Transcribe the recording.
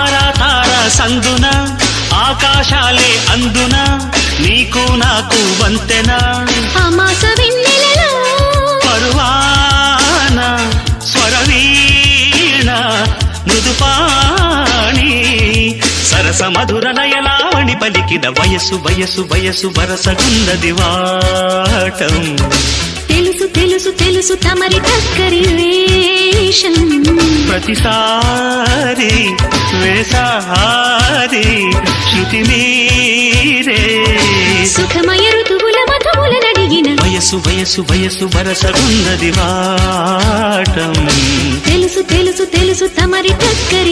తారా తారా సందున ఆకాశాలే అందున నీకు నాకు వంతెన అమాస వెన్నెలలో పరువాన స్వరవీణ మృదుపాణి సరస మధుర నయలావణి పలికిన వయసు వయసు వయసు వరసగుందది వాటం తెలుసు తెలుసు తెలుసు తమరి టక్కరి వేషం ప్రతిసారి వేసారి శృతి మీరే సుఖమయ ఋతువుల మధువుల నడిగిన వయసు వయసు వయసు వరసగుందది వాటం తెలుసు తెలుసు తెలుసు తమరి టక్కరి